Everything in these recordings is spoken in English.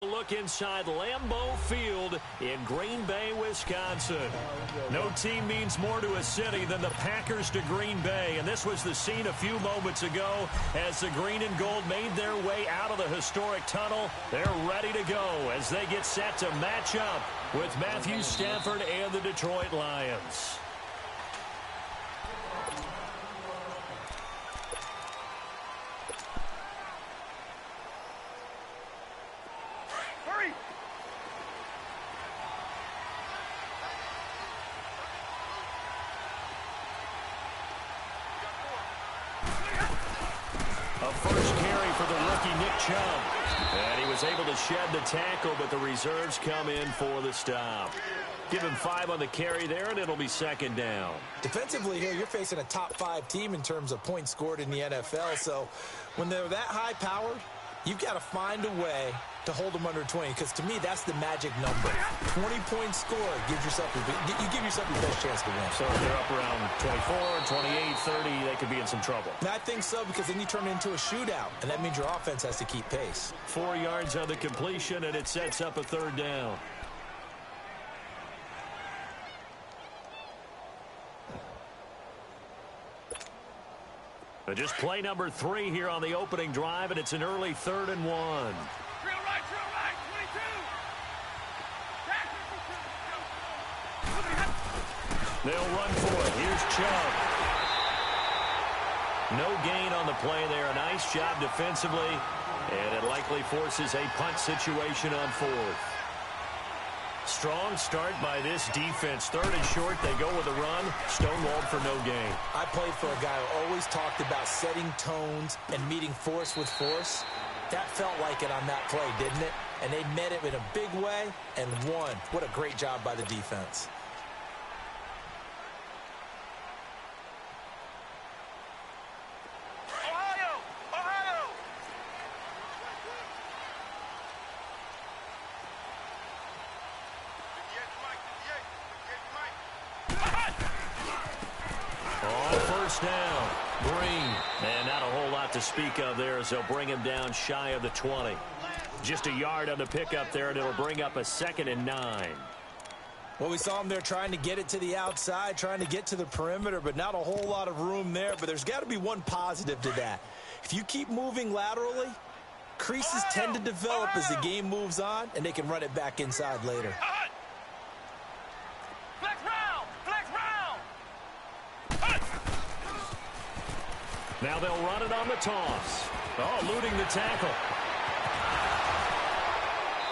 Look inside Lambeau Field in Green Bay, Wisconsin. No team means more to a city than the Packers to Green Bay, and this was the scene a few moments ago as the green and gold made their way out of the historic tunnel. They're ready to go as they get set to match up with Matthew Stafford and the Detroit Lions. And he was able to shed the tackle, but the reserves come in for the stop. Give him 5 on the carry there, and it'll be second down. Defensively here, you're facing a top-5 team in terms of points scored in the NFL. So when they're that high-powered, you've got to find a way to hold them under 20, because to me, that's the magic number. 20 points scored, you give yourself your best chance to win. So if they're up around 24, 28, 30, they could be in some trouble. And I think so, because then you turn it into a shootout, and that means your offense has to keep pace. 4 yards on the completion, and it sets up a third down. Just play number 3 here on the opening drive, and it's an early 3rd and 1. Drill right, 22. They'll run for it. Here's Chubb. No gain on the play there. A nice job defensively, and it likely forces a punt situation on 4th. Strong start by this defense. 3rd and short, they go with a run. Stonewalled for no gain. I played for a guy who always talked about setting tones and meeting force with force. That felt like it on that play, didn't it? And they met it in a big way and won. What a great job by the defense. Down. Green. And not a whole lot to speak of there as they'll bring him down shy of the 20. Just a yard on the pickup there, and it'll bring up a 2nd and 9. Well, we saw him there trying to get it to the outside, trying to get to the perimeter, but not a whole lot of room there. But there's got to be one positive to that. If you keep moving laterally, creases tend to develop as the game moves on, and they can run it back inside later. Now they'll run it on the toss. Oh, eluding the tackle.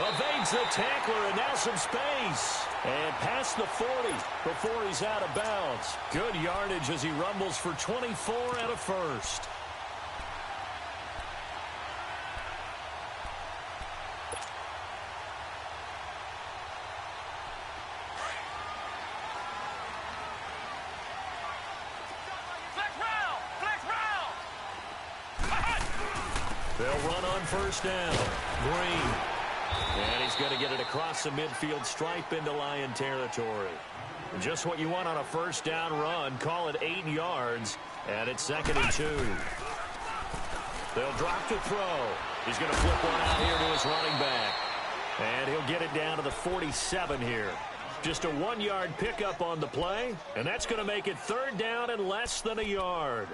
Evades the tackler, and now some space. And past the 40 before he's out of bounds. Good yardage as he rumbles for 24 and a first. They'll run on first down. Green. And he's going to get it across the midfield stripe into Lion territory. Just what you want on a first down run. Call it 8 yards. And it's 2nd and 2. They'll drop the throw. He's going to flip one out here to his running back. And he'll get it down to the 47 here. Just a 1-yard pickup on the play. And that's going to make it 3rd down and less than a yard.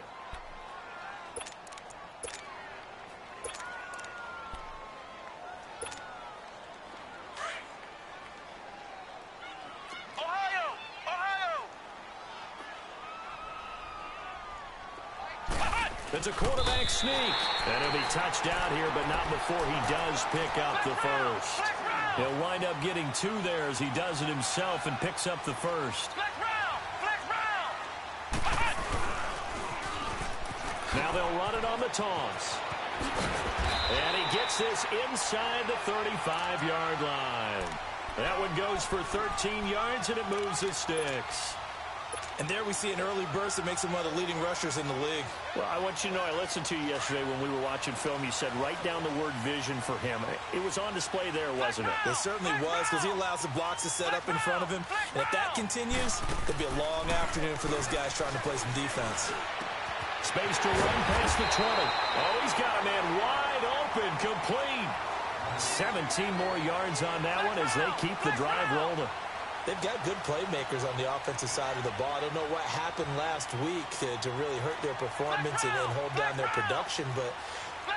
It's a quarterback sneak. And he'll be touched out here, but not before he does pick up the first. He'll wind up getting 2 there as he does it himself and picks up the first. Now they'll run it on the toss. And he gets this inside the 35-yard line. That one goes for 13 yards, and it moves the sticks. And there we see an early burst that makes him one of the leading rushers in the league. Well, I want you to know, I listened to you yesterday when we were watching film. You said write down the word vision for him. It was on display there, wasn't it? It certainly was, because he allows the blocks to set up in front of him. And if that continues, it'll be a long afternoon for those guys trying to play some defense. Space to run past the 20. Oh, he's got a man wide open, complete. 17 more yards on that one as they keep the drive rolling. They've got good playmakers on the offensive side of the ball. I don't know what happened last week to really hurt their performance and hold down their production, but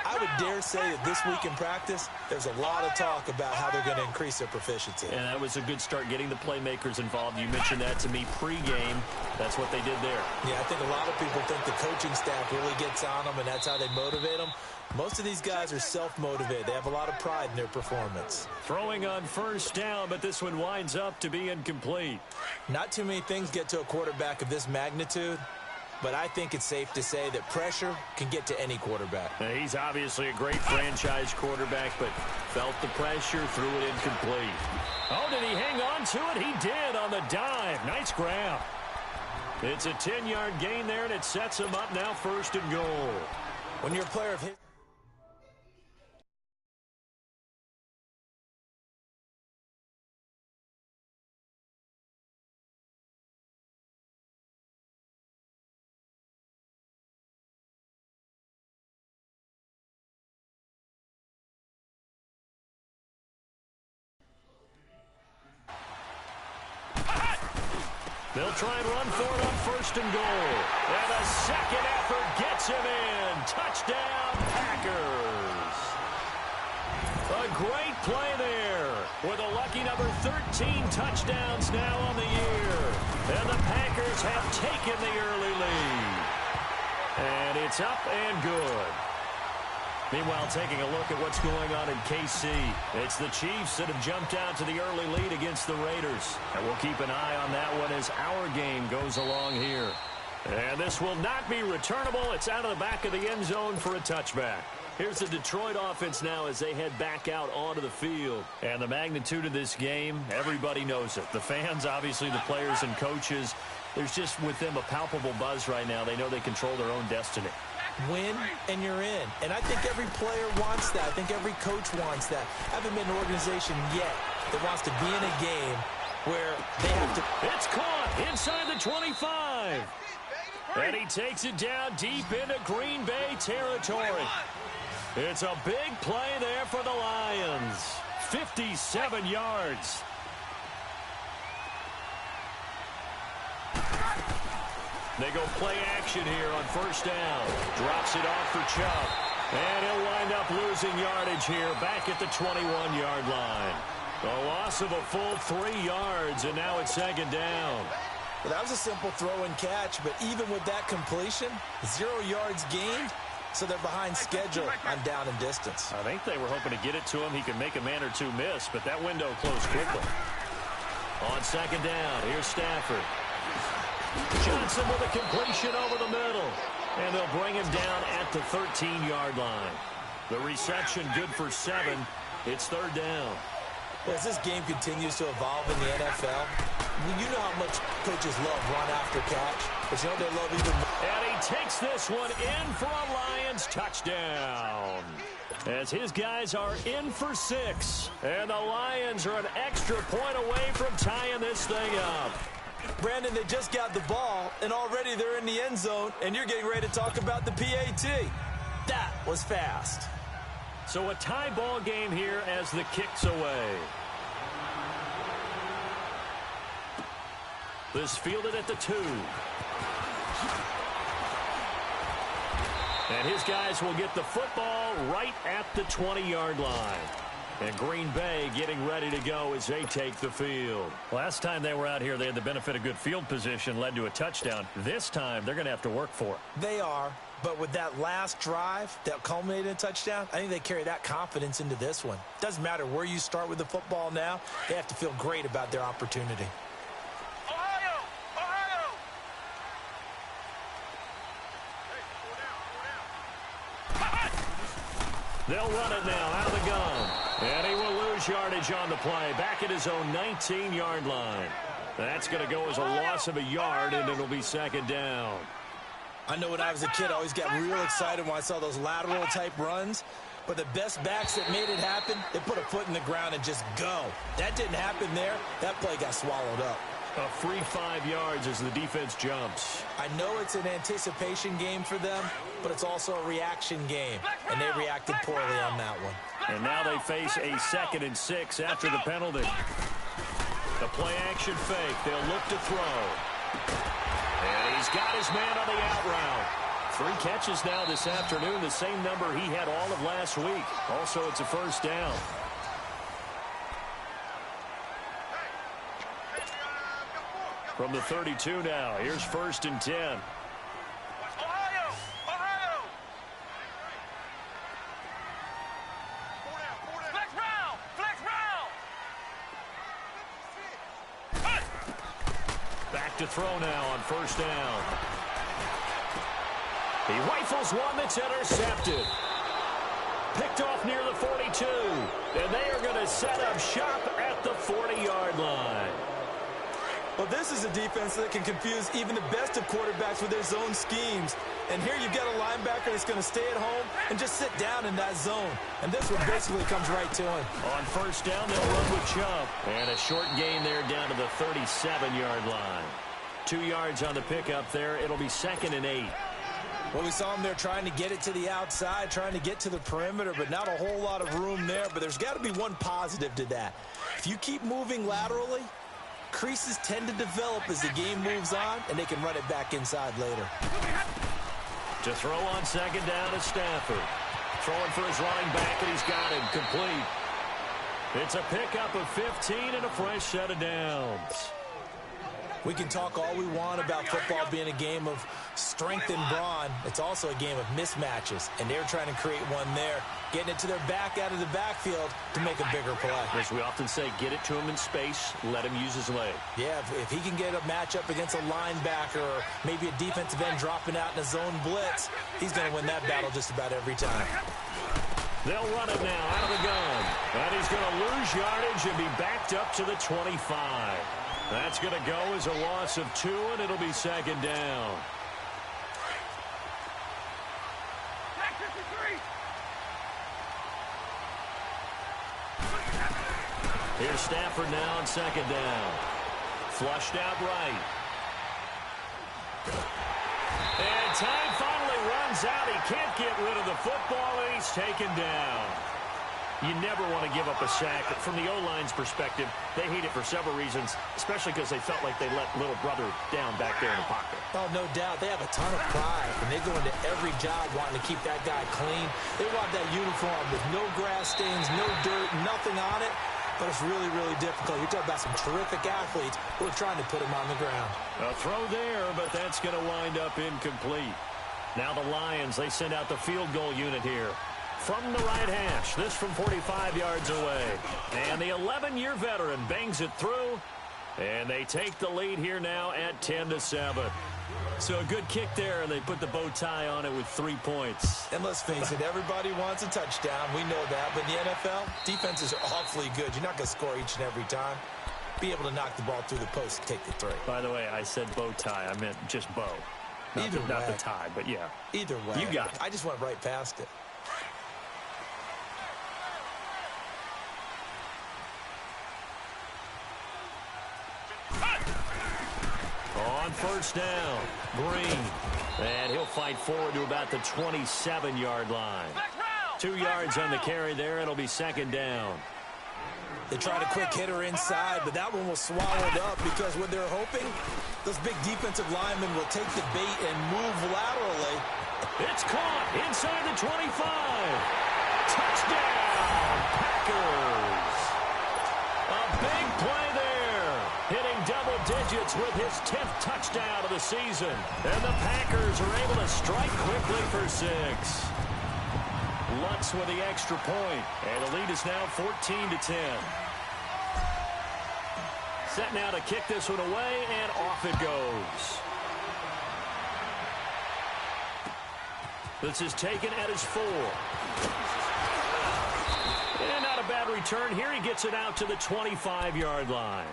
I would dare say that this week in practice, there's a lot of talk about how they're going to increase their proficiency. And that was a good start getting the playmakers involved. You mentioned that to me pregame. That's what they did there. Yeah, I think a lot of people think the coaching staff really gets on them, and that's how they motivate them. Most of these guys are self-motivated. They have a lot of pride in their performance. Throwing on first down, but this one winds up to be incomplete. Not too many things get to a quarterback of this magnitude, but I think it's safe to say that pressure can get to any quarterback. He's obviously a great franchise quarterback, but felt the pressure, threw it incomplete. Oh, did he hang on to it? He did on the dive. Nice grab. It's a 10-yard gain there, and it sets him up now 1st and goal. When you're a player of his... They'll try and run for it on 1st and goal. And a second effort gets him in. Touchdown, Packers. A great play there with a lucky number 13 touchdowns now on the year. And the Packers have taken the early lead. And it's up and good. Meanwhile, taking a look at what's going on in KC. It's the Chiefs that have jumped out to the early lead against the Raiders. And we'll keep an eye on that one as our game goes along here. And this will not be returnable. It's out of the back of the end zone for a touchback. Here's the Detroit offense now as they head back out onto the field. And the magnitude of this game, everybody knows it. The fans, obviously the players and coaches, there's just with them a palpable buzz right now. They know they control their own destiny. Win, and you're in. And I think every player wants that. I think every coach wants that. I haven't been an organization yet that wants to be in a game where they have to... It's caught inside the 25. And he takes it down deep into Green Bay territory. It's a big play there for the Lions. 57 yards. They go play action here on 1st down. Drops it off for Chubb. And he'll wind up losing yardage here back at the 21-yard line. A loss of a full 3 yards, and now it's 2nd down. Well, that was a simple throw and catch, but even with that completion, 0 yards gained, so they're behind schedule on down and distance. I think they were hoping to get it to him. He could make a man or two miss, but that window closed quickly. On 2nd down, here's Stafford. Johnson with a completion over the middle. And they'll bring him down at the 13-yard line. The reception good for 7. It's 3rd down. Well, as this game continues to evolve in the NFL, you know how much coaches love run after catch. But you know they love even more. And he takes this one in for a Lions touchdown. As his guys are in for 6. And the Lions are an extra point away from tying this thing up. Brandon, they just got the ball, and already they're in the end zone, and you're getting ready to talk about the PAT. That was fast. So a tie ball game here as the kick's away. This fielded at the 2. And his guys will get the football right at the 20-yard line. And Green Bay getting ready to go as they take the field. Last time they were out here, they had the benefit of good field position, led to a touchdown. This time, they're going to have to work for it. They are, but with that last drive that culminated in a touchdown, I think they carry that confidence into this one. Doesn't matter where you start with the football now, they have to feel great about their opportunity. Ohio! Ohio! They'll run it now out of the gun. And he will lose yardage on the play. Back at his own 19-yard line. That's going to go as a loss of a yard, and it'll be 2nd down. I know when I was a kid, I always got real excited when I saw those lateral-type runs. But the best backs that made it happen, they put a foot in the ground and just go. That didn't happen there. That play got swallowed up. A free 5 yards as the defense jumps. I know it's an anticipation game for them, but it's also a reaction game, and they reacted poorly on that one. And now they face a 2nd and 6 after the penalty. The play-action fake. They'll look to throw. And he's got his man on the out route. 3 catches now this afternoon, the same number he had all of last week. Also, it's a first down. From the 32 now, here's 1st and 10. To throw now on 1st down. He rifles one that's intercepted. Picked off near the 42. And they are going to set up shop at the 40-yard line. Well, this is a defense that can confuse even the best of quarterbacks with their zone schemes. And here you've got a linebacker that's going to stay at home and just sit down in that zone. And this one basically comes right to him. On 1st down, they'll run with Chubb. And a short gain there down to the 37-yard line. 2 yards on the pickup there. It'll be 2nd and 8. Well, we saw him there trying to get it to the outside, trying to get to the perimeter, but not a whole lot of room there. But there's got to be one positive to that. If you keep moving laterally, creases tend to develop as the game moves on, and they can run it back inside later. To throw on 2nd down is Stafford. Throwing for his running back, and he's got it complete. It's a pickup of 15 and a fresh set of downs. We can talk all we want about football being a game of strength and brawn. It's also a game of mismatches, and they're trying to create one there, getting it to their back out of the backfield to make a bigger play. As we often say, get it to him in space, let him use his leg. Yeah, if he can get a matchup against a linebacker or maybe a defensive end dropping out in a zone blitz, he's going to win that battle just about every time. They'll run it now out of the gun. And he's going to lose yardage and be backed up to the 25. That's going to go as a loss of 2, and it'll be 2nd down. Here's Stafford now on 2nd down. Flushed out right. And time finally runs out. He can't get rid of the football, and he's taken down. You never want to give up a sack. From the O-line's perspective, they hate it for several reasons, especially because they felt like they let little brother down back there in the pocket. Oh, no doubt. They have a ton of pride, and they go into every job wanting to keep that guy clean. They want that uniform with no grass stains, no dirt, nothing on it. But it's really, really difficult. You're talking about some terrific athletes who are trying to put him on the ground. A throw there, but that's going to wind up incomplete. Now the Lions, they send out the field goal unit here. From the right hash, this from 45 yards away. And the 11-year veteran bangs it through. And they take the lead here now at 10-7. So a good kick there, and they put the bow tie on it with 3 points. And let's face it, everybody wants a touchdown. We know that. But in the NFL, defenses are awfully good. You're not going to score each and every time. Be able to knock the ball through the post and take the 3. By the way, I said bow tie. I meant just bow. Not the tie, but yeah. Either way. You got it. I just went right past it. On 1st down, Green. And he'll fight forward to about the 27-yard line. 2 yards on the carry there. It'll be 2nd down. They tried a quick hitter inside, but that one was swallowed up because what they're hoping, those big defensive linemen will take the bait and move laterally. It's caught inside the 25. Touchdown, Packers. A big play there. Hitting double digits with his 10th touchdown of the season. And the Packers are able to strike quickly for 6. Lutz with the extra point. And the lead is now 14-10. Set now to kick this one away, and off it goes. This is taken at his 4. And not a bad return. Here he gets it out to the 25-yard line.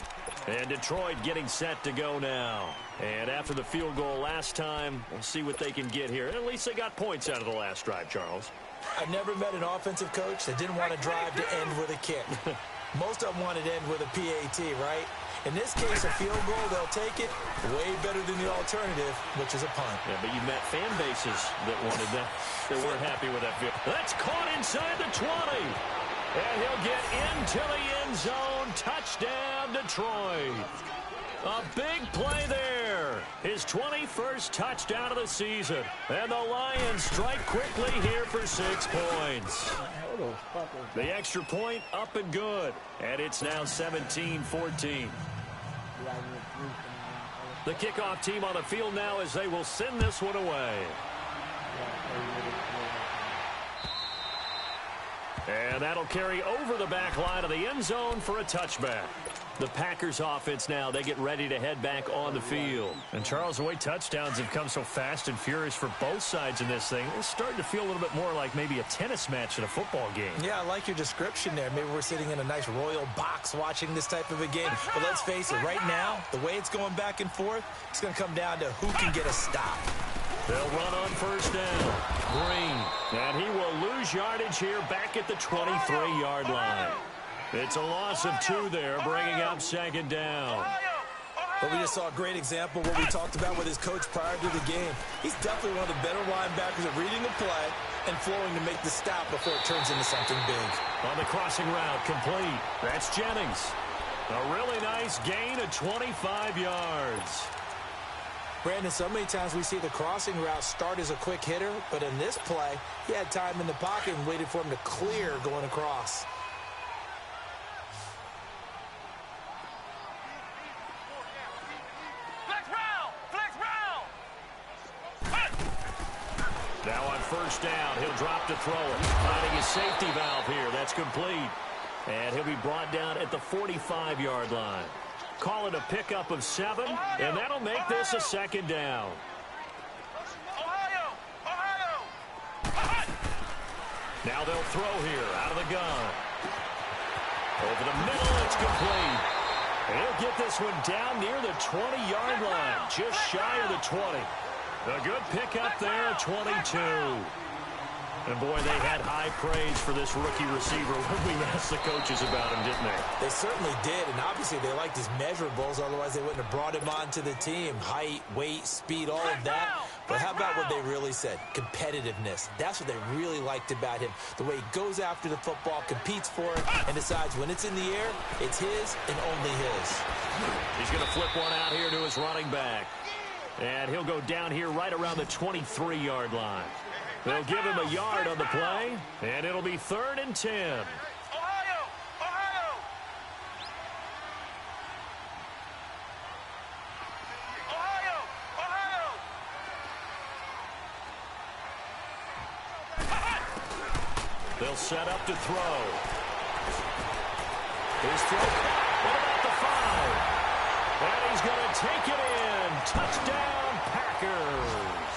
And Detroit getting set to go now. And after the field goal last time, we'll see what they can get here. At least they got points out of the last drive, Charles. I've never met an offensive coach that didn't want to drive to end with a kick. Most of them wanted to end with a PAT, right? In this case, a field goal, they'll take it way better than the alternative, which is a punt. Yeah, but you've met fan bases that wanted that. They weren't happy with that field. That's caught inside the 20. And he'll get into the end zone. Touchdown, Detroit. A big play there. His 21st touchdown of the season. And the Lions strike quickly here for 6 points. The extra point up and good. And it's now 17-14. The kickoff team on the field now as they will send this one away. And that'll carry over the back line of the end zone for a touchback. The Packers offense now, they get ready to head back on the field. And Charles, the way touchdowns have come so fast and furious for both sides in this thing, it's starting to feel a little bit more like maybe a tennis match in a football game. Yeah, I like your description there. Maybe we're sitting in a nice royal box watching this type of a game. But let's face it, right now, the way it's going back and forth, it's going to come down to who can get a stop. They'll run on first down. Green. And he will lose yardage here back at the 23-yard line. It's a loss of 2 there, bringing up second down. But we just saw a great example of what we talked about with his coach prior to the game. He's definitely one of the better linebackers at reading the play and flowing to make the stop before it turns into something big. On the crossing route, complete. That's Jennings. A really nice gain of 25 yards. Brandon, so many times we see the crossing route start as a quick hitter, but in this play, he had time in the pocket and waited for him to clear going across. Now on first down, he'll drop to throw it. Finding his safety valve here. That's complete. And he'll be brought down at the 45-yard line. Call it a pickup of 7, and that'll make this a second down. Now they'll throw here out of the gun. Over the middle, it's complete. And he'll get this one down near the 20-yard line, just shy of the 20. A good pickup there at 22. And, boy, they had high praise for this rookie receiver when we asked the coaches about him, didn't they? They certainly did, and obviously they liked his measurables. Otherwise, they wouldn't have brought him onto the team. Height, weight, speed, all of that. But how about what they really said? Competitiveness. That's what they really liked about him. The way he goes after the football, competes for it, and decides when it's in the air, it's his and only his. He's going to flip one out here to his running back. And he'll go down here right around the 23-yard line. They'll give him a yard on the play, and it'll be 3rd and 10. They'll set up to throw. His throw. What about the 5? And he's going to take it in. Touchdown, Packers.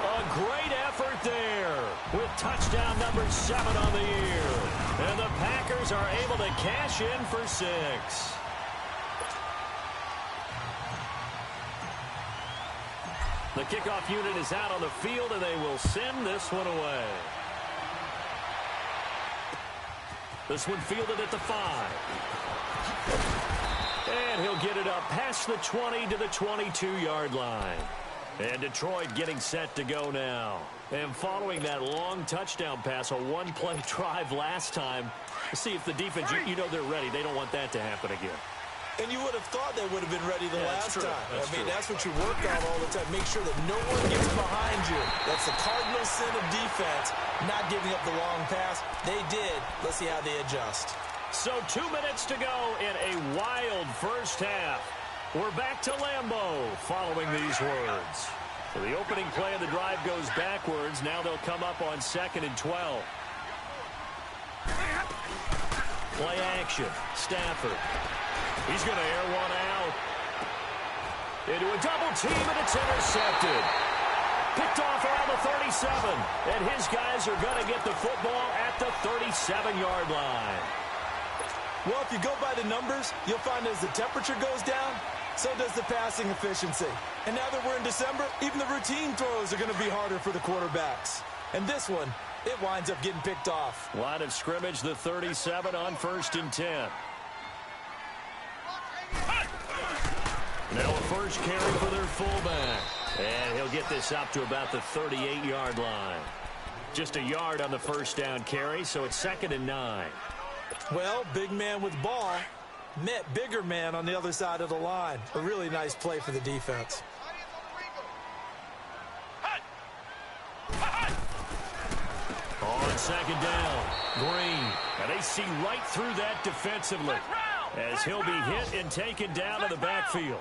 A great effort there with touchdown number 7 on the year. And the Packers are able to cash in for 6. The kickoff unit is out on the field, and they will send this one away. This one fielded at the 5. And he'll get it up past the 20 to the 22-yard line. And Detroit getting set to go now. And following that long touchdown pass, a one-play drive last time, let's see if the defense, you know they're ready. They don't want that to happen again. And you would have thought they would have been ready the last time. That's what you work on all the time. Make sure that no one gets behind you. That's the cardinal sin of defense, not giving up the long pass. They did. Let's see how they adjust. So 2 minutes to go in a wild first half. We're back to Lambeau following these words. So the opening play of the drive goes backwards. Now they'll come up on 2nd and 12. Play action. Stafford. He's going to air one out. Into a double team, and it's intercepted. Picked off around the 37. And his guys are going to get the football at the 37-yard line. Well, if you go by the numbers, you'll find as the temperature goes down, so does the passing efficiency. And now that we're in December, even the routine throws are going to be harder for the quarterbacks. And this one, it winds up getting picked off. Line of scrimmage, the 37 on 1st and 10. Now a first carry for their fullback. And he'll get this up to about the 38-yard line. Just a yard on the first down carry, so it's 2nd and 9. Well, big man with ball met bigger man on the other side of the line. A really nice play for the defense. On second down, Green. And they see right through that defensively as he'll be hit and taken down in the backfield.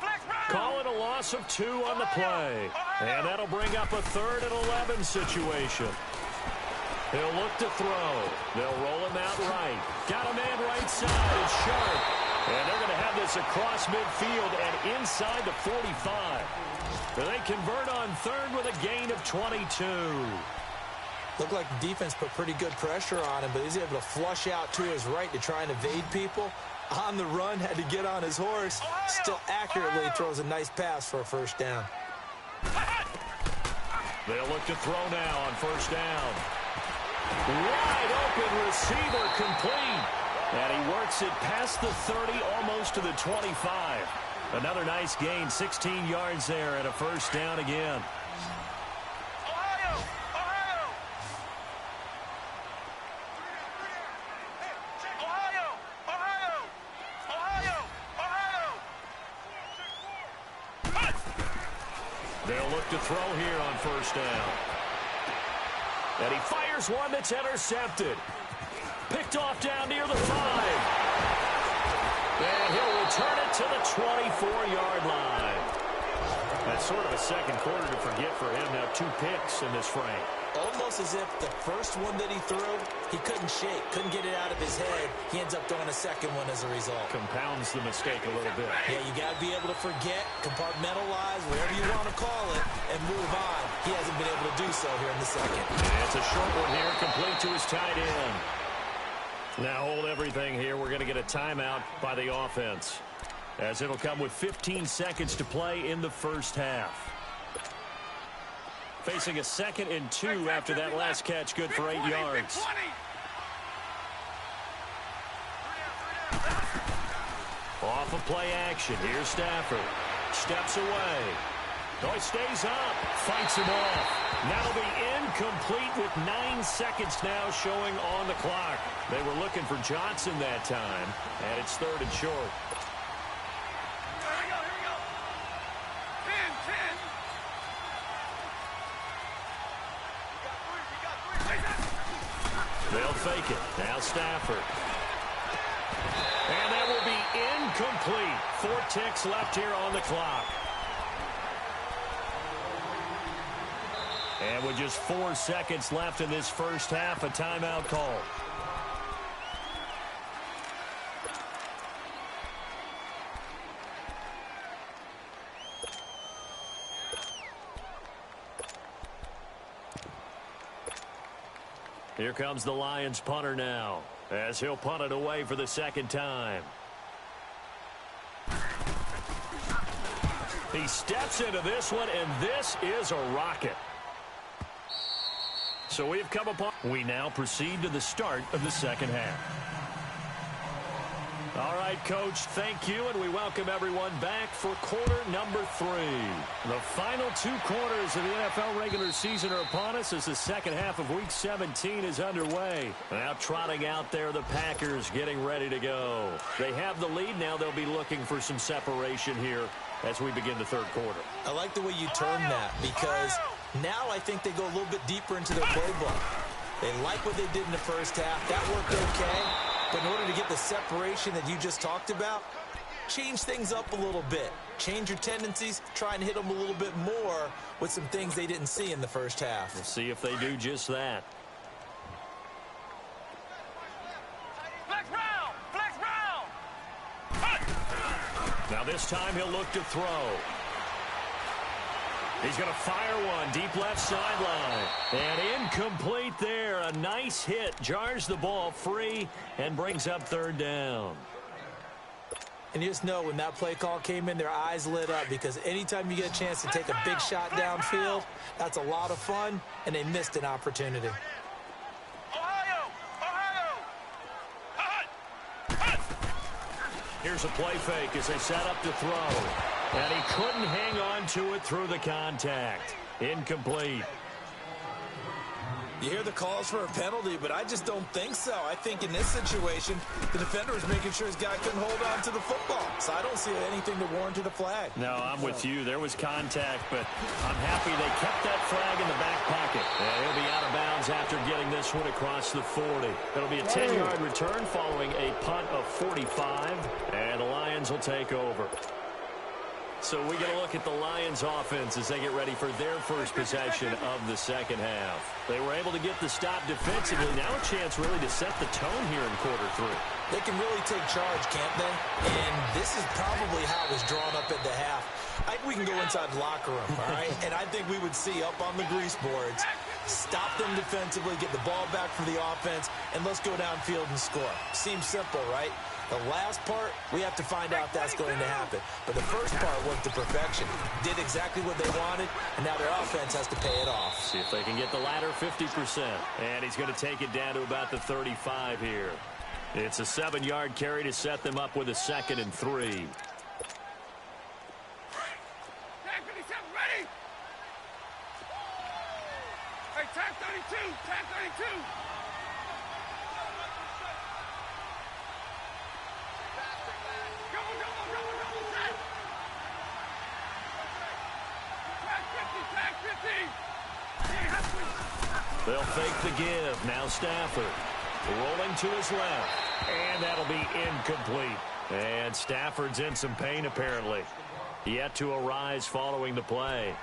Call it a loss of 2 on the play. And that'll bring up a 3rd and 11 situation. He'll look to throw. They'll roll him out right. Got a man right side. It's Sharp. And they're going to have this across midfield and inside the 45. They convert on 3rd with a gain of 22. Looked like the defense put pretty good pressure on him, but he's able to flush out to his right to try and evade people. On the run, had to get on his horse. Still accurately throws a nice pass for a first down. They'll look to throw now on first down. Wide open receiver complete. And he works it past the 30, almost to the 25. Another nice gain, 16 yards there and a first down again. They'll look to throw here on first down. And he fires one that's intercepted. Picked off down near the 5. And he'll return it to the 24-yard line. That's sort of a second quarter to forget for him. Now 2 picks in this frame. Almost as if the first one that he threw, he couldn't shake, couldn't get it out of his head. He ends up throwing a second one as a result. Compounds the mistake a little bit. Yeah, you got to be able to forget, compartmentalize, whatever you want to call it, and move on. He hasn't been able to do so here in the second. And it's a short one here, complete to his tight end. Now hold everything here. We're going to get a timeout by the offense, as it'll come with 15 seconds to play in the first half. Facing a 2nd and 2 after that last catch, good for 8 yards. Off of play action. Here's Stafford. Steps away. Oh, he stays up. Fights him off. That'll be incomplete with 9 seconds now showing on the clock. They were looking for Johnson that time, and it's 3rd and short. They'll fake it. Now Stafford. And that will be incomplete. 4 ticks left here on the clock. And with just 4 seconds left in this first half, a timeout call. Here comes the Lions punter now, as he'll punt it away for the 2nd time. He steps into this one, and this is a rocket. So we've come upon. We now proceed to the start of the second half. All right, Coach, thank you, and we welcome everyone back for quarter number 3. The final 2 quarters of the NFL regular season are upon us as the second half of Week 17 is underway. Now trotting out there, the Packers getting ready to go. They have the lead. Now they'll be looking for some separation here as we begin the 3rd quarter. I like the way you term that, because now I think they go a little bit deeper into their playbook. They like what they did in the first half. That worked okay. But in order to get the separation that you just talked about, change things up a little bit. Change your tendencies. Try and hit them a little bit more with some things they didn't see in the first half. We'll see if they do just that. Flex round! Flex round! Now this time he'll look to throw. He's going to fire one deep left sideline. And incomplete there. A nice hit. Jars the ball free and brings up 3rd down. And you just know when that play call came in, their eyes lit up, because anytime you get a chance to take a big shot downfield, that's a lot of fun, and they missed an opportunity. Here's a play fake as they set up to throw. And he couldn't hang on to it through the contact. Incomplete. You hear the calls for a penalty, but I just don't think so. I think in this situation, the defender was making sure his guy couldn't hold on to the football. So I don't see anything to warrant a flag. No, I'm with you. There was contact, but I'm happy they kept that flag in the back pocket. And he'll be out of bounds after getting this one across the 40. It'll be a 10-yard return following a punt of 45, and the Lions will take over. So we get a look at the Lions offense as they get ready for their first possession of the second half. They were able to get the stop defensively. Now a chance really to set the tone here in quarter three. They can really take charge, can't they? And this is probably how it was drawn up at the half. I think we can go inside the locker room, all right? And I think we would see up on the grease boards, stop them defensively, get the ball back for the offense, and let's go downfield and score. Seems simple, right? The last part, we have to find out if that's going to happen. But the first part worked to perfection. Did exactly what they wanted, and now their offense has to pay it off. See if they can get the latter 50%. And he's going to take it down to about the 35 here. It's a 7-yard carry to set them up with a 2nd and 3. Tag 57, ready? Hey, tag 32, tag 32. They'll fake the give. Now Stafford rolling to his left. And that'll be incomplete. And Stafford's in some pain apparently. Yet to arise following the play.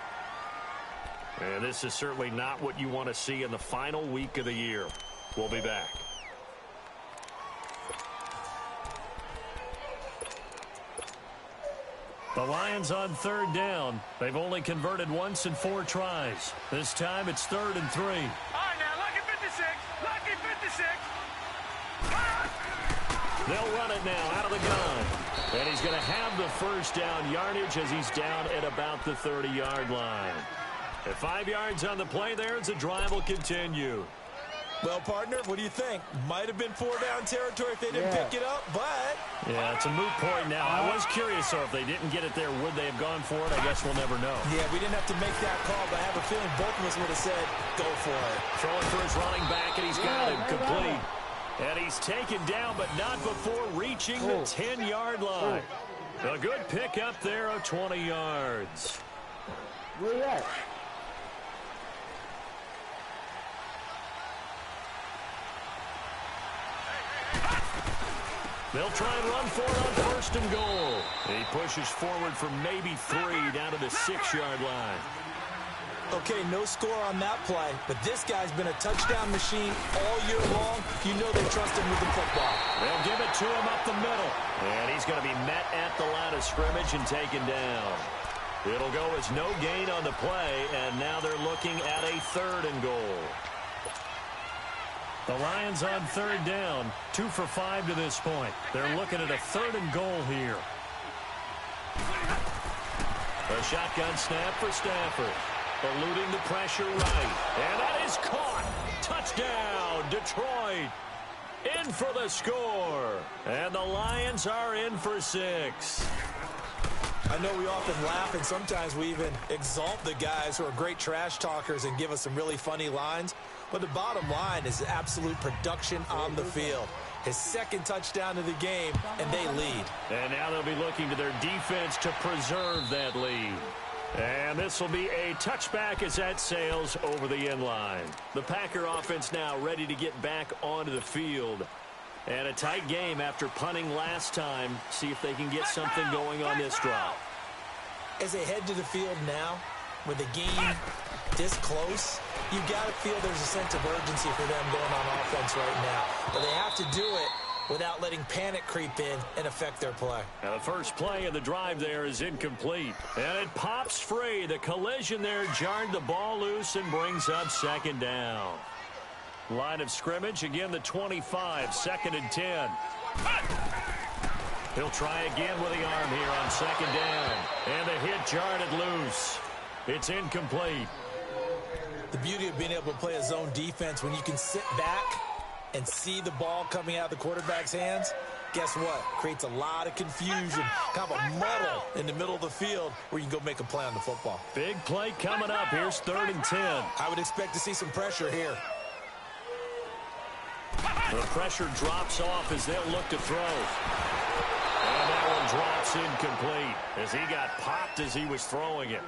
And this is certainly not what you want to see in the final week of the year. We'll be back. The Lions on 3rd down. They've only converted once in 4 tries. This time it's 3rd and 3. All right, now, lucky 56. Lucky 56. They'll run it now out of the gun. And he's going to have the first down yardage as he's down at about the 30-yard line. At 5 yards on the play there as the drive will continue. Well, partner, what do you think? Might have been 4-down territory if they didn't pick it up, but... Yeah, it's a moot point now. I was curious, so if they didn't get it there, would they have gone for it? I guess we'll never know. Yeah, we didn't have to make that call, but I have a feeling both of us would have said, go for it. Throwing for his running back, and he's got him complete. And he's taken down, but not before reaching the 10-yard line. A good pickup there of 20 yards. Where you at? They'll try and run for it on 1st and goal. He pushes forward for maybe 3 down to the 6-yard line. Okay, no score on that play, but this guy's been a touchdown machine all year long. You know they trust him with the football. They'll give it to him up the middle. And he's going to be met at the line of scrimmage and taken down. It'll go as no gain on the play, and now they're looking at a 3rd and goal. The Lions on 3rd down, 2 for 5 to this point. They're looking at a 3rd and goal here. A shotgun snap for Stafford. Eluding the pressure right. And that is caught. Touchdown, Detroit. In for the score. And the Lions are in for 6. I know we often laugh, and sometimes we even exalt the guys who are great trash talkers and give us some really funny lines. But the bottom line is absolute production on the field. His 2nd touchdown of the game, and they lead. And now they'll be looking to their defense to preserve that lead. And this will be a touchback as that sails over the end line. The Packer offense now ready to get back onto the field. And a tight game after punting last time. See if they can get something going on this drive. As they head to the field now, with the game this close, you got to feel there's a sense of urgency for them going on offense right now. But they have to do it without letting panic creep in and affect their play. Now the first play of the drive there is incomplete. And it pops free. The collision there jarred the ball loose and brings up 2nd down. Line of scrimmage, again the 25, 2nd and 10. He'll try again with the arm here on 2nd down. And the hit jarred it loose. It's incomplete. The beauty of being able to play a zone defense when you can sit back and see the ball coming out of the quarterback's hands, guess what? Creates a lot of confusion, kind of a muddle in the middle of the field where you can go make a play on the football. Big play coming up. Here's 3rd and 10. I would expect to see some pressure here. The pressure drops off as they'll look to throw. And that one drops incomplete as he got popped as he was throwing it.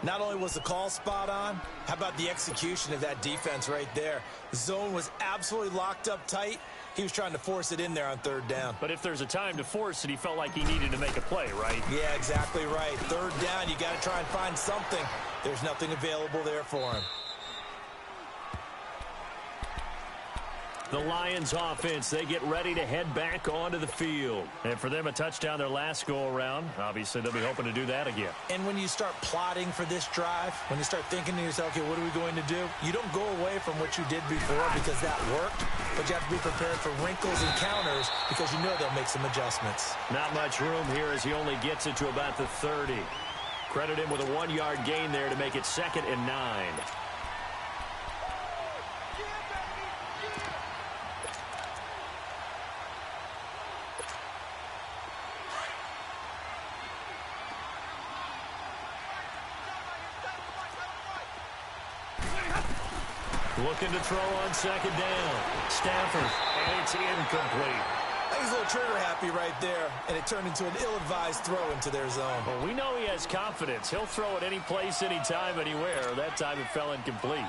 Not only was the call spot on, how about the execution of that defense right there? The zone was absolutely locked up tight. He was trying to force it in there on third down. But if there's a time to force it, he felt like he needed to make a play, right? Yeah, exactly right. Third down, you got to try and find something. There's nothing available there for him. The Lions offense, they get ready to head back onto the field. And for them, a touchdown their last go-around. Obviously, they'll be hoping to do that again. And when you start plotting for this drive, when you start thinking to yourself, okay, what are we going to do? You don't go away from what you did before because that worked, but you have to be prepared for wrinkles and counters because you know they'll make some adjustments. Not much room here as he only gets it to about the 30. Credit him with a 1-yard gain there to make it 2nd and 9. Looking to throw on 2nd down. Stafford, and it's incomplete. I think he's a little trigger happy right there, and it turned into an ill-advised throw into their zone. Well, we know he has confidence. He'll throw it any place, anytime, anywhere. That time it fell incomplete.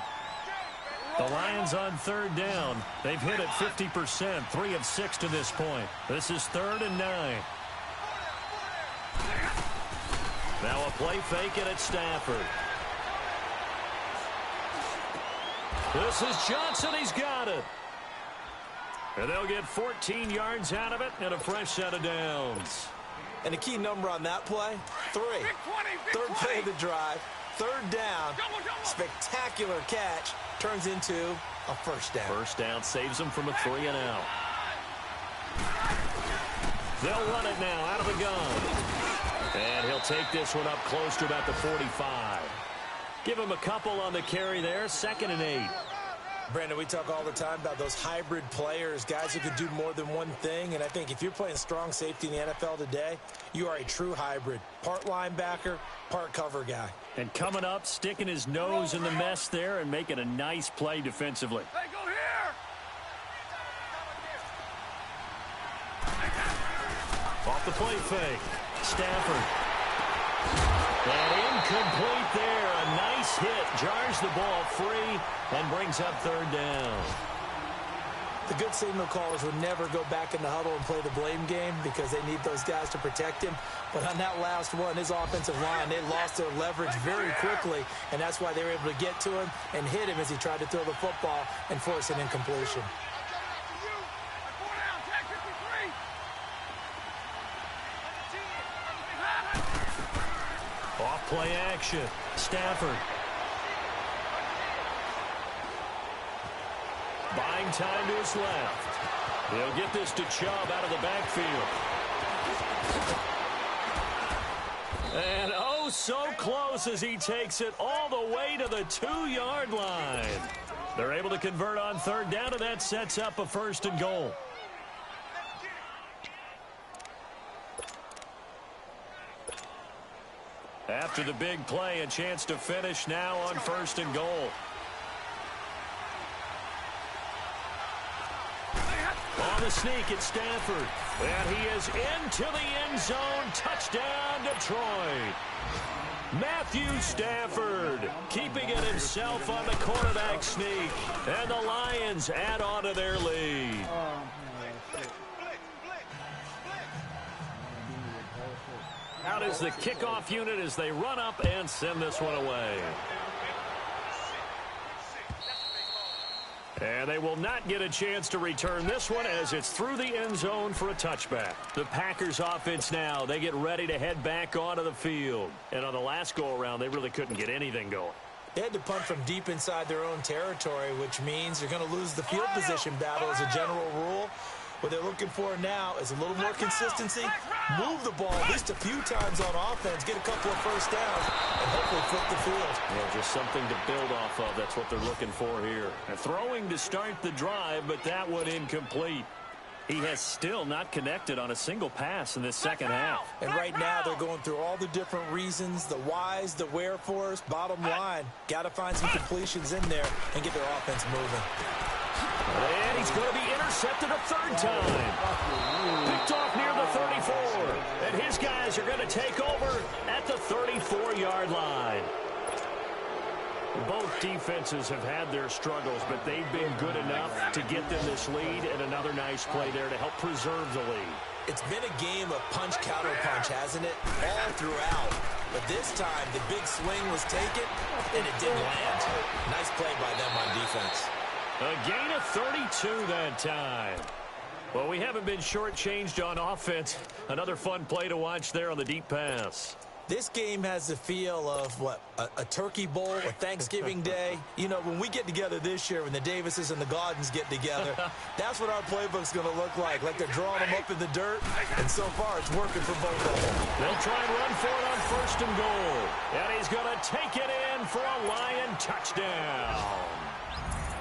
The Lions on 3rd down. They've hit it 50%, 3 of 6 to this point. This is 3rd and 9. Now a play fake, and it's Stafford. This is Johnson. He's got it. And they'll get 14 yards out of it and a fresh set of downs. And a key number on that play, 3. Third play of the drive, 3rd down, spectacular catch, turns into a first down. First down saves them from a 3-and-out. They'll run it now out of the gun. And he'll take this one up close to about the 45. Give him a couple on the carry there, 2nd and 8. Brandon, we talk all the time about those hybrid players, guys who can do more than one thing. And I think if you're playing strong safety in the NFL today, you are a true hybrid. Part linebacker, part cover guy. And coming up, sticking his nose in the mess there and making a nice play defensively. Hey, go here! Off the play fake. Stafford. And incomplete there. A nice hit. Jars the ball free and brings up 3rd down. The good signal callers would never go back in the huddle and play the blame game because they need those guys to protect him. But on that last one, his offensive line, they lost their leverage very quickly, and that's why they were able to get to him and hit him as he tried to throw the football and force an incompletion. Off play action. Stafford. Buying time to his left. He'll get this to Chubb out of the backfield. And oh, so close as he takes it all the way to the 2-yard line. They're able to convert on 3rd down, and that sets up a 1st and goal. After the big play, a chance to finish now on 1st and goal. On the sneak, it's Stafford. And he is into the end zone. Touchdown, Detroit. Matthew Stafford keeping it himself on the quarterback sneak. And the Lions add on to their lead. Out is the kickoff unit as they run up and send this one away. And they will not get a chance to return this one as it's through the end zone for a touchback. The Packers offense now, they get ready to head back onto the field. And on the last go-around, they really couldn't get anything going. They had to punt from deep inside their own territory, which means you're going to lose the field position battle as a general rule. What they're looking for now is a little more consistency, move the ball at least a few times on offense, get a couple of first downs, and hopefully flip the field. Yeah, just something to build off of. That's what they're looking for here. And throwing to start the drive, but that one incomplete. He has still not connected on a single pass in this second half. And right now they're going through all the different reasons, the whys, the wherefores. Bottom line, got to find some completions in there and get their offense moving. And he's going to be intercepted a third time. Picked off near the 34. And his guys are going to take over at the 34-yard line. Both defenses have had their struggles, but they've been good enough to get them this lead, and another nice play there to help preserve the lead. It's been a game of punch-counter-punch, hasn't it? All throughout. But this time, the big swing was taken, and it didn't land. Nice play by them on defense. A gain of 32 that time. Well, we haven't been shortchanged on offense. Another fun play to watch there on the deep pass. This game has the feel of, what, a turkey bowl, a Thanksgiving Day. You know, when we get together this year, when the Davises and the Gaudens get together, that's what our playbook's going to look like they're drawing them up in the dirt, and so far it's working for both of them. They'll try and run for it on 1st and goal. And he's going to take it in for a Lion touchdown.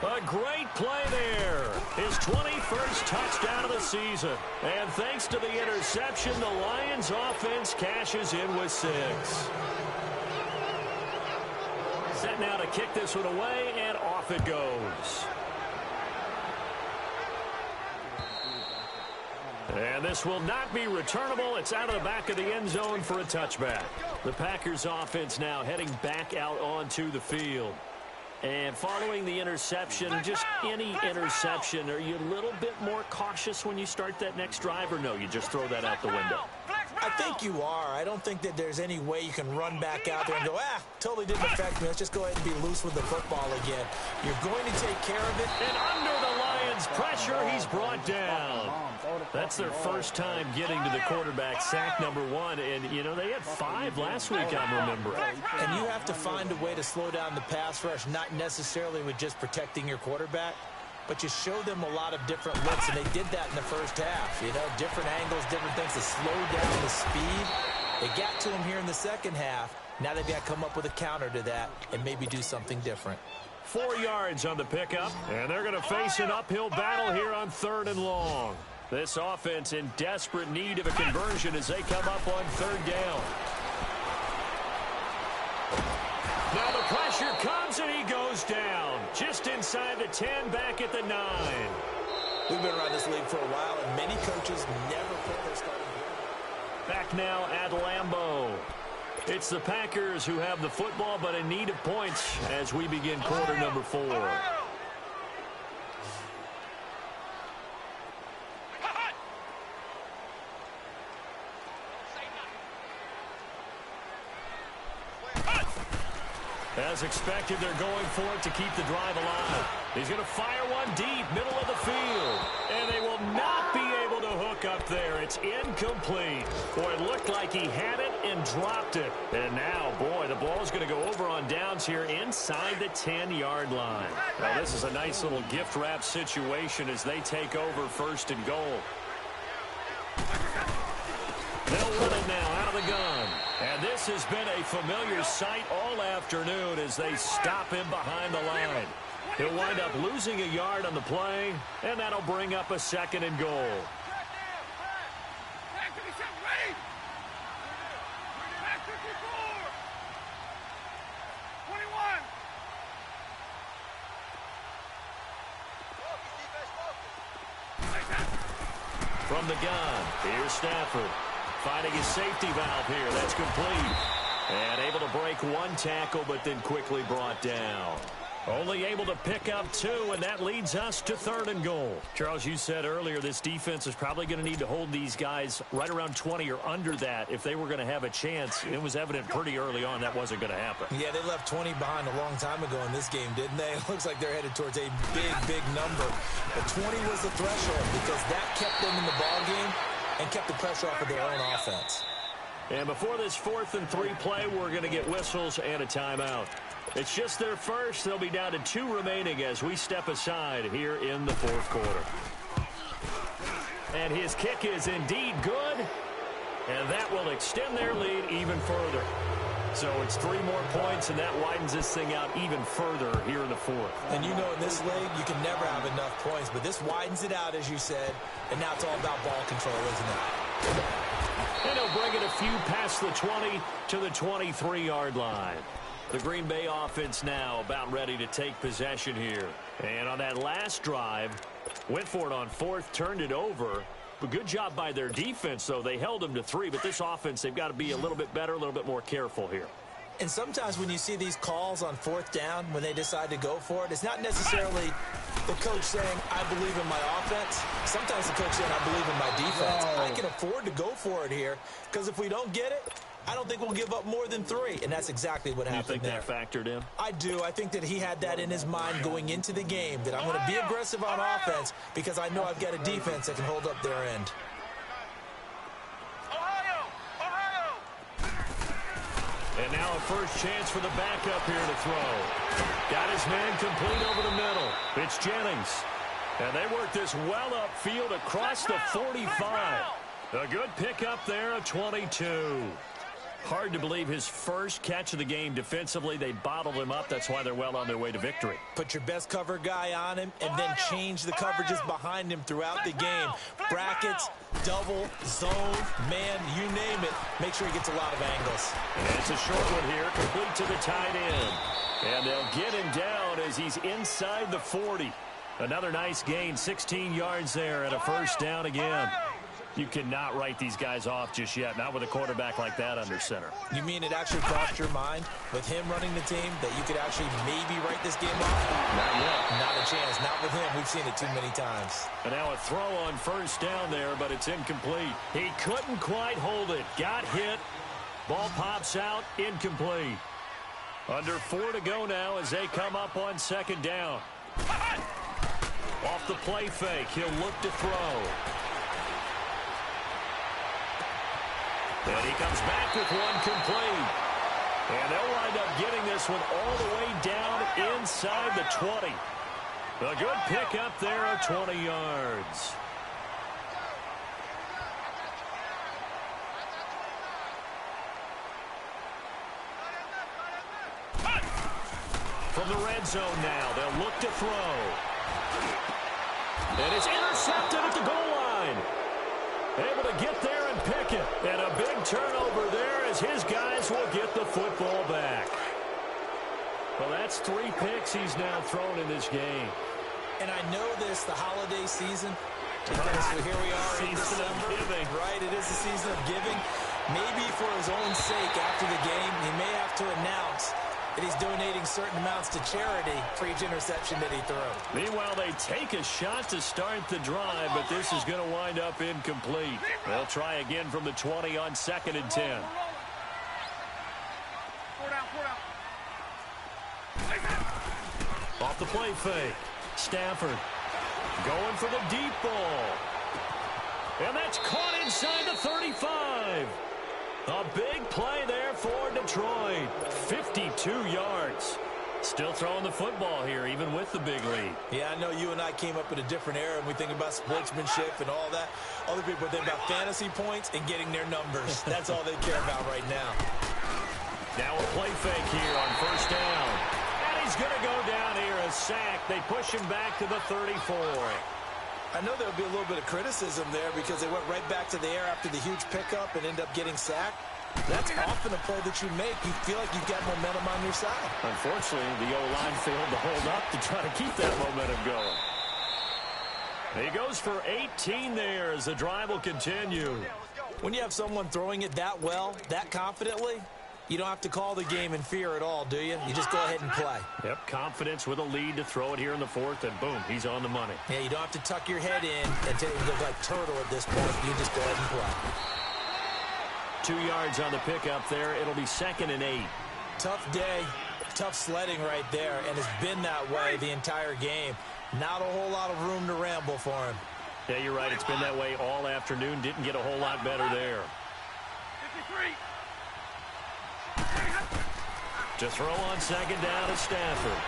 A great play there. His 21st touchdown of the season. And thanks to the interception, the Lions offense cashes in with 6. Set now to kick this one away, and off it goes. And this will not be returnable. It's out of the back of the end zone for a touchback. The Packers offense now heading back out onto the field. And following the interception, just any interception, are you a little bit more cautious when you start that next drive, or no, you just throw that out the window? I think you are. I don't think that there's any way you can run back out there and go, totally didn't affect me. Let's just go ahead and be loose with the football again. You're going to take care of it. And under the Lions' pressure, he's brought down. That's their first time getting to the quarterback, sack number 1. And, you know, they had 5 last week, I'm remembering. And you have to find a way to slow down the pass rush, not necessarily with just protecting your quarterback, but you show them a lot of different looks, and they did that in the first half. You know, different angles, different things to slow down the speed. They got to him here in the second half. Now they've got to come up with a counter to that and maybe do something different. 4 yards on the pickup, and they're going to face an uphill battle here on 3rd and long. This offense in desperate need of a conversion as they come up on 3rd down. Now the pressure comes, and he goes down. Just inside the 10, back at the 9. We've been around this league for a while, and many coaches never put their starting quarterback. Back now at Lambeau. It's the Packers who have the football, but in need of points as we begin quarter number 4. As expected, they're going for it to keep the drive alive. He's going to fire one deep, middle of the field. And they will not be able to hook up there. It's incomplete. Boy, it looked like he had it and dropped it. And now, boy, the ball's going to go over on downs here inside the 10-yard line. Now, this is a nice little gift wrap situation as they take over 1st and goal. They'll run it now out of the gun. And this has been a familiar sight all afternoon as they stop him behind the line. He'll wind up losing a yard on the play, and that'll bring up a 2nd and goal. Back 57, ready? Back 54. 21. From the gun, here's Stafford. Finding his safety valve here. That's complete. And able to break 1 tackle, but then quickly brought down. Only able to pick up 2, and that leads us to 3rd and goal. Charles, you said earlier this defense is probably going to need to hold these guys right around 20 or under that if they were going to have a chance. It was evident pretty early on that wasn't going to happen. Yeah, they left 20 behind a long time ago in this game, didn't they? It looks like they're headed towards a big, big number. But 20 was the threshold because that kept them in the ballgame and kept the pressure off of their own offense. And before this 4th and 3 play, we're going to get whistles and a timeout. It's just their first. They'll be down to 2 remaining as we step aside here in the 4th quarter. And his kick is indeed good, and that will extend their lead even further. So it's 3 more points, and that widens this thing out even further here in the 4th. And you know in this league, you can never have enough points, but this widens it out, as you said, and now it's all about ball control, isn't it? And he'll bring it a few past the 20 to the 23-yard line. The Green Bay offense now about ready to take possession here. And on that last drive, went for it on fourth, turned it over. But good job by their defense, though. They held them to 3, but this offense, they've got to be a little bit better, a little bit more careful here. And sometimes when you see these calls on fourth down, when they decide to go for it, it's not necessarily the coach saying, I believe in my offense. Sometimes the coach saying, I believe in my defense. I can afford to go for it here because if we don't get it, I don't think we'll give up more than 3, and that's exactly what happened there. You think that factored in? I do. I think that he had that in his mind going into the game, that I'm going to be aggressive on offense because I know I've got a defense that can hold up their end. And now a first chance for the backup here to throw. Got his man complete over the middle. It's Jennings. And they work this well upfield across the 45. A good pickup there, a 22. Hard to believe his first catch of the game defensively. They bottled him up. That's why they're well on their way to victory. Put your best cover guy on him and then change the coverages behind him throughout the game. Brackets, double, zone, man, you name it. Make sure he gets a lot of angles. And it's a short one here, complete to the tight end. And they'll get him down as he's inside the 40. Another nice gain, 16 yards there and a first down again. You cannot write these guys off just yet, not with a quarterback like that under center. You mean it actually crossed your mind with him running the team that you could actually maybe write this game off? Not yet. Not a chance. Not with him. We've seen it too many times. And now a throw on first down there, but it's incomplete. He couldn't quite hold it. Got hit. Ball pops out. Incomplete. Under 4 to go now as they come up on second down. Off the play fake. He'll look to throw. And he comes back with one complete. And they'll wind up getting this one all the way down inside the 20. A good pickup there of 20 yards. From the red zone now, they'll look to throw. And it's intercepted at the goal line. Able to get there and pick it. And a big turnover there as his guys will get the football back. Well, that's 3 picks he's now thrown in this game. And I know this, the holiday season, because here we are in December. Right, it is the season of giving. Maybe for his own sake after the game, he may have to announce that he's donating certain amounts to charity for each interception that he threw. Meanwhile, they take a shot to start the drive, but this is going to wind up incomplete. They'll try again from the 20 on 2nd and 10. Off the play fake. Stafford going for the deep ball. And that's caught inside the 35. A big play there for Detroit. 52 yards. Still throwing the football here, even with the big lead. Yeah, I know you and I came up in a different era, and we think about sportsmanship and all that. Other people think about fantasy points and getting their numbers. That's all they care about right now. Now a play fake here on first down. And he's going to go down here, a sack. They push him back to the 34. I know there'll be a little bit of criticism there because they went right back to the air after the huge pickup and end up getting sacked. That's often a play that you make. You feel like you've got momentum on your side. Unfortunately, the O-line failed to hold up to try to keep that momentum going. He goes for 18 there as the drive will continue. When you have someone throwing it that well, that confidently, you don't have to call the game in fear at all, do you? You just go ahead and play. Yep, confidence with a lead to throw it here in the 4th, and boom, he's on the money. Yeah, you don't have to tuck your head in and look like turtle at this point. You just go ahead and play. 2 yards on the pickup there. It'll be 2nd and 8. Tough day, tough sledding right there, and it's been that way the entire game. Not a whole lot of room to ramble for him. Yeah, you're right. It's been that way all afternoon. Didn't get a whole lot better there. 53. To throw on 2nd down to Stafford.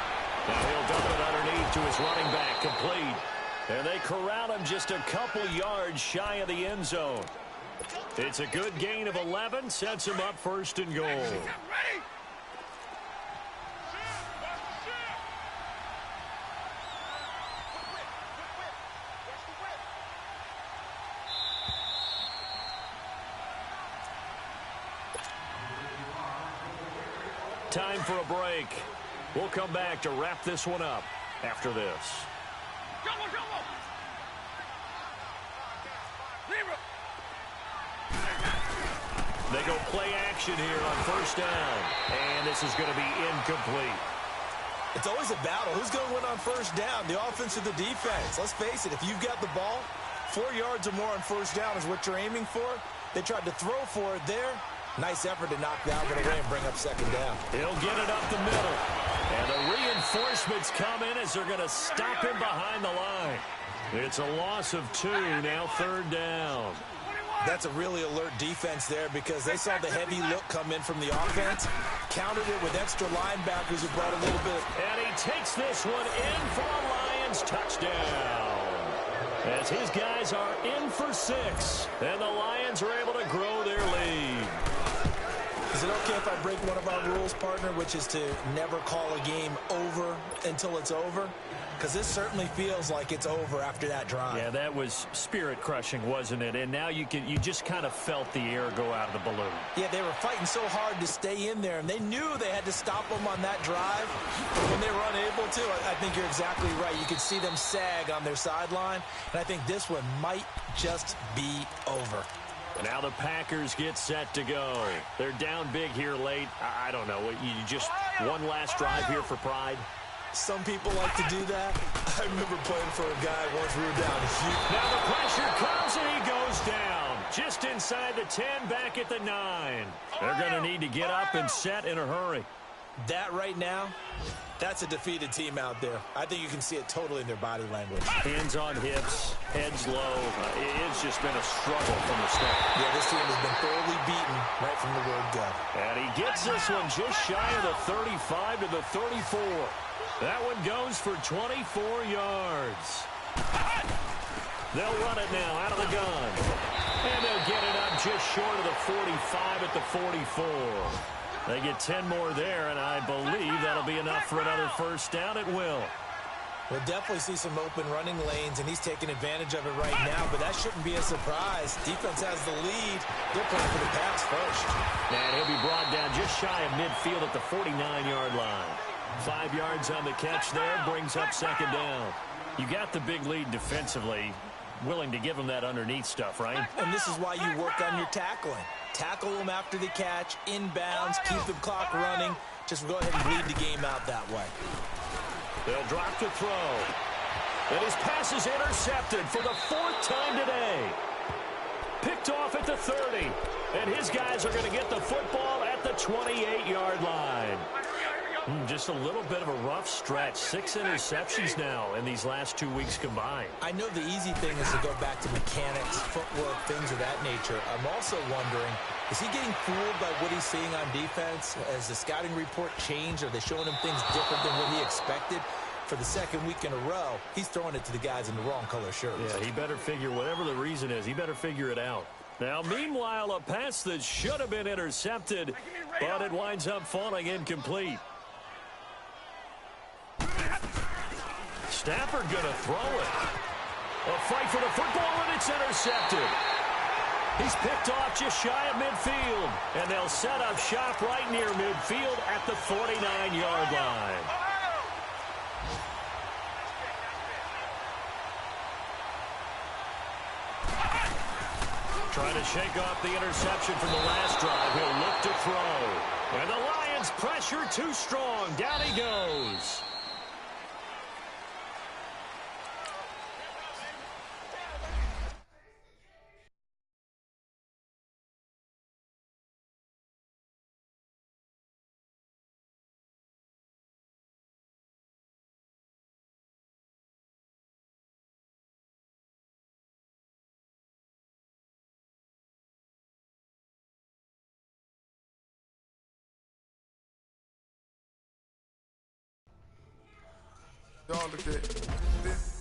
Now he'll dump it underneath to his running back, complete. And they corral him just a couple yards shy of the end zone. It's a good gain of 11, sets him up 1st and goal. Ready? Time for a break. We'll come back to wrap this one up after this. Double, double. Zero. They go play action here on first down. And this is going to be incomplete. It's always a battle. Who's going to win on first down, the offense or the defense? Let's face it, if you've got the ball, 4 yards or more on first down is what you're aiming for. They tried to throw for it there. Nice effort to knock that one away and bring up second down. He'll get it up the middle. And the reinforcements come in as they're going to stop him behind the line. It's a loss of 2, now third down. That's a really alert defense there because they saw the heavy look come in from the offense, countered it with extra linebackers who brought a little bit. And he takes this one in for a Lions touchdown. As his guys are in for 6, and the Lions are able to grow their lead. Is it okay if I break one of our rules, partner, which is to never call a game over until it's over? Because this certainly feels like it's over after that drive. Yeah, that was spirit-crushing, wasn't it? And now you just kind of felt the air go out of the balloon. Yeah, they were fighting so hard to stay in there, and they knew they had to stop them on that drive. But when they were unable to, I think you're exactly right. You could see them sag on their sideline, and I think this one might just be over. And now the Packers get set to go. They're down big here late. I don't know. You just one last drive here for pride? Some people like to do that. I remember playing for a guy once we were down huge. Now the pressure comes and he goes down. Just inside the 10, back at the 9. They're going to need to get up and set in a hurry. That right now, that's a defeated team out there. I think you can see it totally in their body language. Hands on hips, heads low. It's just been a struggle from the start. Yeah, this team has been thoroughly beaten right from the word go. And he gets this one just shy of the 35 to the 34. That one goes for 24 yards. They'll run it now out of the gun. And they'll get it up just short of the 45 at the 44. They get 10 more there, and I believe that'll be enough for another first down. It will. We'll definitely see some open running lanes, and he's taking advantage of it right now, but that shouldn't be a surprise. Defense has the lead. They're playing for the pass first. And he'll be brought down just shy of midfield at the 49-yard line. 5 yards on the catch there, brings up second down. You got the big lead defensively, willing to give them that underneath stuff, right? And this is why you work on your tackling. Tackle them after the catch, inbounds, keep the clock running. Just go ahead and bleed the game out that way. They'll drop to throw. And his pass is intercepted for the 4th time today. Picked off at the 30. And his guys are going to get the football at the 28-yard line. Just a little bit of a rough stretch. 6 interceptions now in these last 2 weeks combined. I know the easy thing is to go back to mechanics, footwork, things of that nature. I'm also wondering, is he getting fooled by what he's seeing on defense? Has the scouting report changed? Are they showing him things different than what he expected? For the second week in a row, he's throwing it to the guys in the wrong color shirts. Yeah, he better figure, whatever the reason is, he better figure it out. Now, meanwhile, a pass that should have been intercepted, but it winds up falling incomplete. Stafford going to throw it. A fight for the football, and it's intercepted. He's picked off just shy of midfield, and they'll set up shop right near midfield at the 49-yard line. Trying to shake off the interception from the last drive. He'll look to throw. And the Lions pressure too strong. Down he goes. Y'all look at this.